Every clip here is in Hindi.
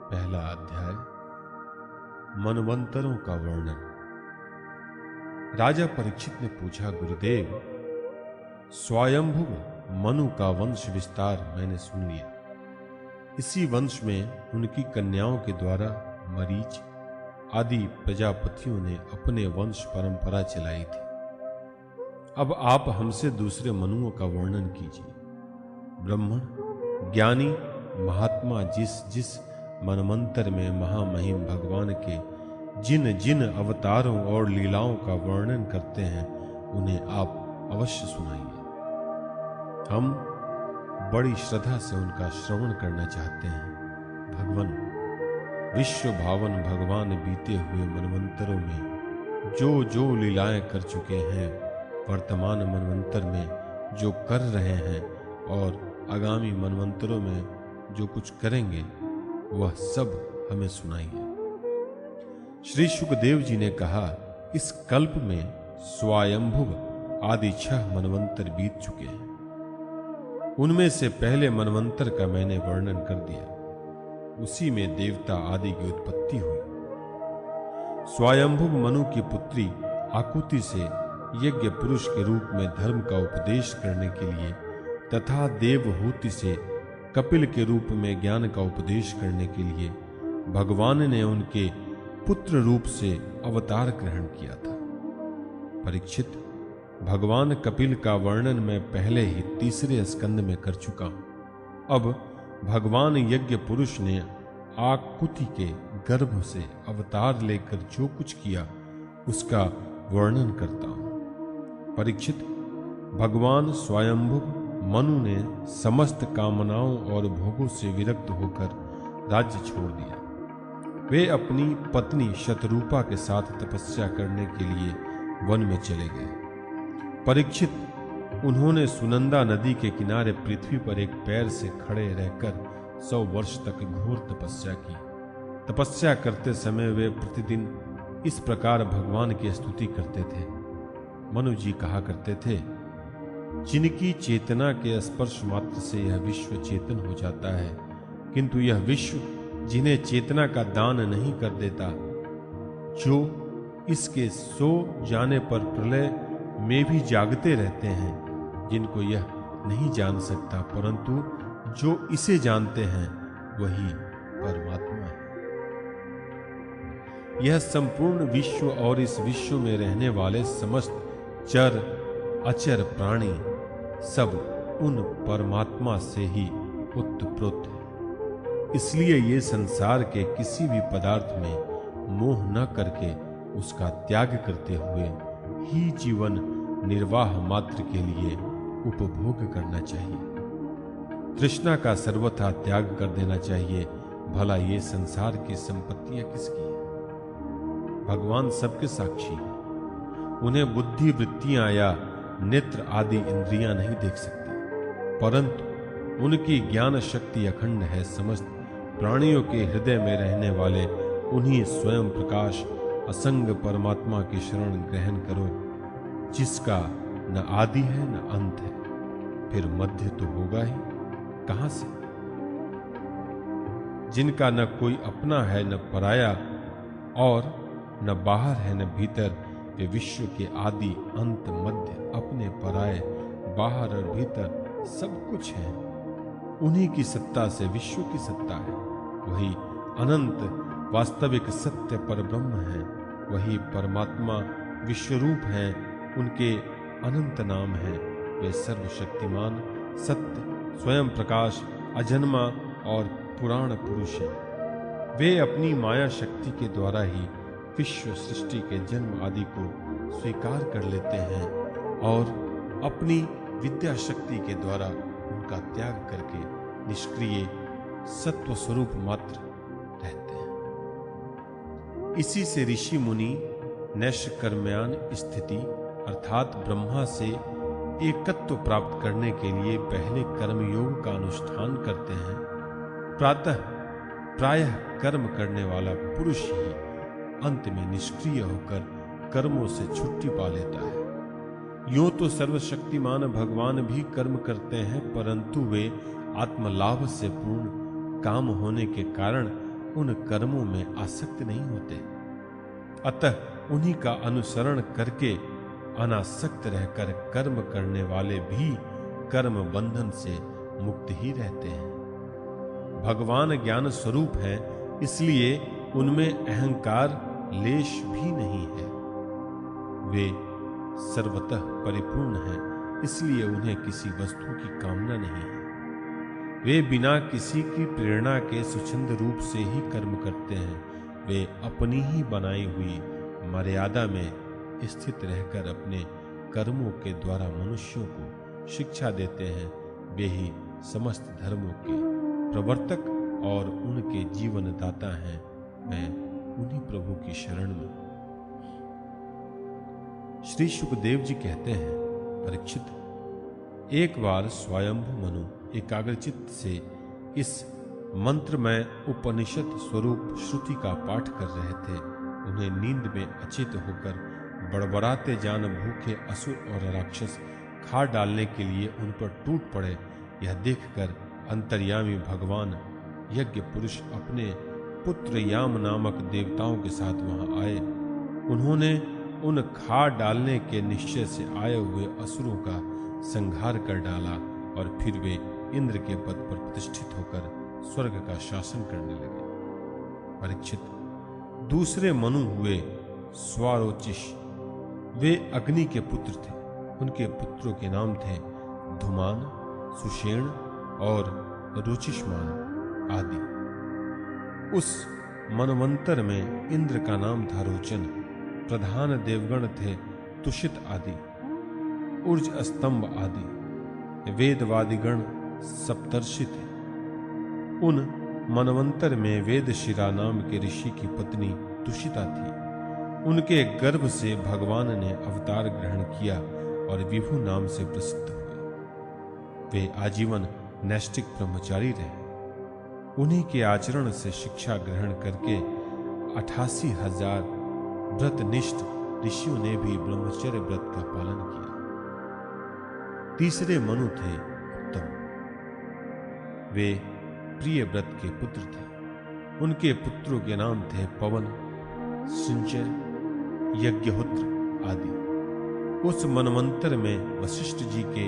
पहला अध्याय मनवंतरों का वर्णन। राजा परीक्षित ने पूछा, गुरुदेव, स्वयंभुव मनु का वंश विस्तार मैंने सुन लिया। इसी वंश में उनकी कन्याओं के द्वारा मरीच आदि प्रजापतियों ने अपने वंश परंपरा चलाई थी। अब आप हमसे दूसरे मनुओं का वर्णन कीजिए। ब्राह्मण ज्ञानी महात्मा जिस जिस मनमंत्र में महामहिम भगवान के जिन जिन अवतारों और लीलाओं का वर्णन करते हैं, उन्हें आप अवश्य सुनाइए। हम बड़ी श्रद्धा से उनका श्रवण करना चाहते हैं। भगवान विश्व भावन भगवान बीते हुए मनवंतरों में जो जो लीलाएं कर चुके हैं, वर्तमान मनवंतर में जो कर रहे हैं और आगामी मनवंतरों में जो कुछ करेंगे, वह सब हमें सुनाइए। श्री शुकदेव जी ने कहा, इस कल्प में स्वयंभुव आदि 6 मनवंतर बीत चुके हैं। उनमें से पहले मनवंतर का मैंने वर्णन कर दिया। उसी में देवता आदि की उत्पत्ति हुई। स्वयंभुव मनु की पुत्री आकुति से यज्ञ पुरुष के रूप में धर्म का उपदेश करने के लिए तथा देवहूति से कपिल के रूप में ज्ञान का उपदेश करने के लिए भगवान ने उनके पुत्र रूप से अवतार ग्रहण किया था। परीक्षित, भगवान कपिल का वर्णन मैं पहले ही 3रे स्कंद में कर चुका हूं। अब भगवान यज्ञ पुरुष ने आकुति के गर्भ से अवतार लेकर जो कुछ किया, उसका वर्णन करता हूं। परीक्षित, भगवान स्वयंभुव मनु ने समस्त कामनाओं और भोगों से विरक्त होकर राज्य छोड़ दिया। वे अपनी पत्नी शतरूपा के साथ तपस्या करने के लिए वन में चले गए। परीक्षित, उन्होंने सुनंदा नदी के किनारे पृथ्वी पर एक पैर से खड़े रहकर 100 वर्ष तक घोर तपस्या की। तपस्या करते समय वे प्रतिदिन इस प्रकार भगवान की स्तुति करते थे। मनु जी कहा करते थे, जिनकी चेतना के स्पर्श मात्र से यह विश्व चेतन हो जाता है, किंतु यह विश्व जिन्हें चेतना का दान नहीं कर देता, जो इसके सो जाने पर प्रलय में भी जागते रहते हैं, जिनको यह नहीं जान सकता, परंतु जो इसे जानते हैं वही परमात्मा है। यह संपूर्ण विश्व और इस विश्व में रहने वाले समस्त चर अचर प्राणी सब उन परमात्मा से ही उत्पन्न है। इसलिए ये संसार के किसी भी पदार्थ में मोह न करके उसका त्याग करते हुए ही जीवन निर्वाह मात्र के लिए उपभोग करना चाहिए। तृष्णा का सर्वथा त्याग कर देना चाहिए। भला ये संसार की संपत्तियां किसकी है? भगवान सबके साक्षी हैं। उन्हें बुद्धि वृत्तियां या नेत्र आदि इंद्रियां नहीं देख सकती, परंतु उनकी ज्ञान शक्ति अखंड है। समस्त प्राणियों के हृदय में रहने वाले उन्हीं स्वयं प्रकाश असंग परमात्मा की शरण ग्रहण करो, जिसका न आदि है न अंत है, फिर मध्य तो होगा ही कहां से। जिनका न कोई अपना है न पराया, और न बाहर है न भीतर, वे विश्व के आदि अंत मध्य अपने पराये बाहर और भीतर सब कुछ है। उन्हीं की सत्ता से विश्व की सत्ता है। वही अनंत वास्तविक सत्य परब्रह्म है। वही परमात्मा विश्वरूप है। उनके अनंत नाम है। वे सर्वशक्तिमान सत्य स्वयं प्रकाश अजन्मा और पुराण पुरुष है। वे अपनी माया शक्ति के द्वारा ही विश्व सृष्टि के जन्म आदि को स्वीकार कर लेते हैं और अपनी विद्या शक्ति के द्वारा उनका त्याग करके निष्क्रिय सत्व स्वरूप मात्र रहते हैं। इसी से ऋषि मुनि नैष्कर्म्यान स्थिति अर्थात ब्रह्मा से एकत्व प्राप्त करने के लिए पहले कर्मयोग का अनुष्ठान करते हैं। प्रायः कर्म करने वाला पुरुष ही अंत में निष्क्रिय होकर कर्मों से छुट्टी पा लेता है। यूं तो सर्वशक्तिमान भगवान भी कर्म करते हैं, परंतु वे आत्मलाभ से पूर्ण काम होने के कारण उन कर्मों में आसक्त नहीं होते। अतः उन्हीं का अनुसरण करके अनासक्त रहकर कर्म करने वाले भी कर्म बंधन से मुक्त ही रहते हैं। भगवान ज्ञान स्वरूप है, इसलिए उनमें अहंकार लेश भी नहीं है। वे सर्वतः परिपूर्ण हैं, इसलिए उन्हें किसी वस्तु की कामना नहीं है। वे बिना किसी की प्रेरणा के स्वच्छंद रूप से ही कर्म करते हैं। वे अपनी ही बनाई हुई मर्यादा में स्थित रहकर अपने कर्मों के द्वारा मनुष्यों को शिक्षा देते हैं। वे ही समस्त धर्मों के प्रवर्तक और उनके जीवन दाता हैं। मैं उन्हीं प्रभु की शरण में। श्री सुखदेव जी कहते हैं, परीक्षित, एक बार स्वयंभु मनु एकाग्रचित्त से इस मंत्रमय उपनिषद स्वरूप श्रुति का पाठ कर रहे थे। उन्हें नींद में अचेत होकर बड़बड़ाते जान भूखे असुर और राक्षस खा डालने के लिए उन पर टूट पड़े। यह देखकर अंतर्यामी भगवान यज्ञ पुरुष अपने पुत्र याम नामक देवताओं के साथ वहां आए। उन्होंने उन खा डालने के निश्चय से आए हुए असुरों का संहार कर डाला और फिर वे इंद्र के पद पर प्रतिष्ठित होकर स्वर्ग का शासन करने लगे। परीक्षित, दूसरे मनु हुए स्वारोचिष। वे अग्नि के पुत्र थे। उनके पुत्रों के नाम थे धुमान, सुषेण और रुचिष्मान आदि। उस मनवंतर में इंद्र का नाम था रोचन। प्रधान देवगण थे तुषित आदि, ऊर्ज स्तंभ आदि। वेदवादिगण सप्तर्षि थे। उन मनवंतर में वेदशिरा नाम के ऋषि की पत्नी तुषिता थी। उनके गर्भ से भगवान ने अवतार ग्रहण किया और विभु नाम से प्रसिद्ध हुए। वे आजीवन नैष्ठिक ब्रह्मचारी रहे। उन्हीं के आचरण से शिक्षा ग्रहण करके 88,000 व्रतनिष्ठ ऋषियों ने भी ब्रह्मचर्य व्रत का पालन किया। तीसरे मनु थे उत्तम। वे प्रिय व्रत के पुत्र थे। उनके पुत्रों के नाम थे पवन, सिंचय, यज्ञहोत्र आदि। उस मनवंतर में वशिष्ठ जी के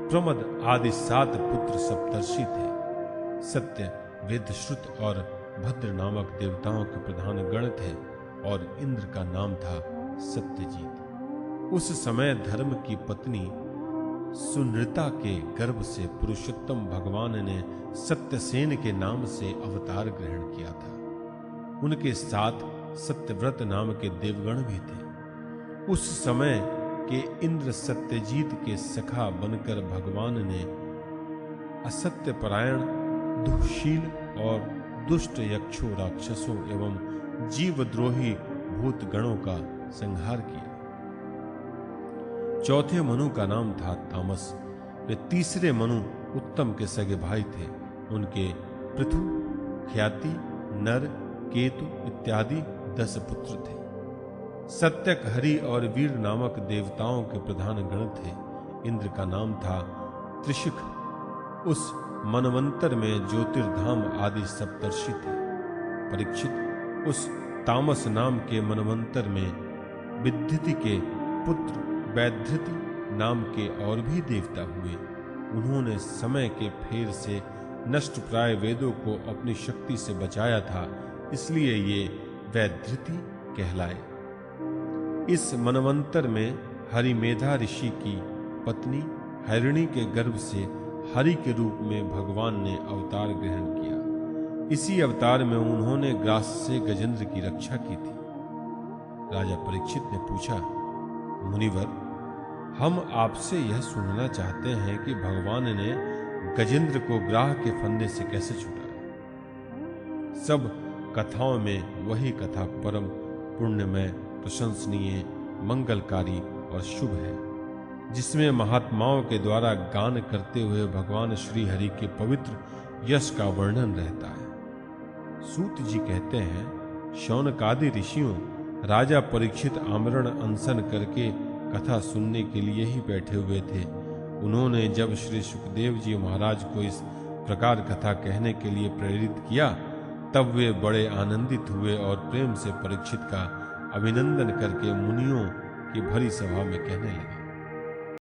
प्रमद आदि 7 पुत्र सप्तर्षि थे। सत्य, वेदश्रुत और भद्र नामक देवताओं के प्रधान गण थे और इंद्र का नाम था सत्यजीत। उस समय धर्म की पत्नी सुनृता के गर्भ से पुरुषोत्तम भगवान ने सत्यसेन के नाम से अवतार ग्रहण किया था। उनके साथ सत्यव्रत नाम के देवगण भी थे। उस समय के इंद्र सत्यजीत के सखा बनकर भगवान ने असत्य परायण, दुःशील और दुष्ट यक्षों, राक्षसों एवं जीवद्रोही भूत गणों का संहार किया। चौथे मनु का नाम था तामस। वे तीसरे मनु उत्तम के सगे भाई थे। उनके पृथु, ख्याति, नर, केतु इत्यादि 10 पुत्र थे। सत्यक, हरि और वीर नामक देवताओं के प्रधान गण थे। इंद्र का नाम था त्रिशिख। उस मनवंतर में ज्योतिर्धाम आदि सप्तर्षि थे। परीक्षित, उस तामस नाम के मनवंतर में विद्युति के पुत्र वैधृति नाम के और भी देवता हुए। उन्होंने समय के फेर से नष्ट प्राय वेदों को अपनी शक्ति से बचाया था, इसलिए ये वैधृति कहलाए। इस मनवंतर में हरिमेधा ऋषि की पत्नी हरिणी के गर्भ से हरि के रूप में भगवान ने अवतार ग्रहण किया। इसी अवतार में उन्होंने ग्रास से गजेंद्र की रक्षा की थी। राजा परीक्षित ने पूछा, मुनिवर, हम आपसे यह सुनना चाहते हैं कि भगवान ने गजेंद्र को ग्राह के फंदे से कैसे छुड़ाया। सब कथाओं में वही कथा परम पुण्यमय, प्रशंसनीय, मंगलकारी और शुभ है, जिसमें महात्माओं के द्वारा गान करते हुए भगवान श्री हरि के पवित्र यश का वर्णन रहता है। सूत जी कहते हैं, शौनकादि ऋषियों राजा परीक्षित आमरण अनशन करके कथा सुनने के लिए ही बैठे हुए थे। उन्होंने जब श्री सुखदेव जी महाराज को इस प्रकार कथा कहने के लिए प्रेरित किया, तब वे बड़े आनंदित हुए और प्रेम से परीक्षित का अभिनंदन करके मुनियों की भरी सभा में कहने लगे,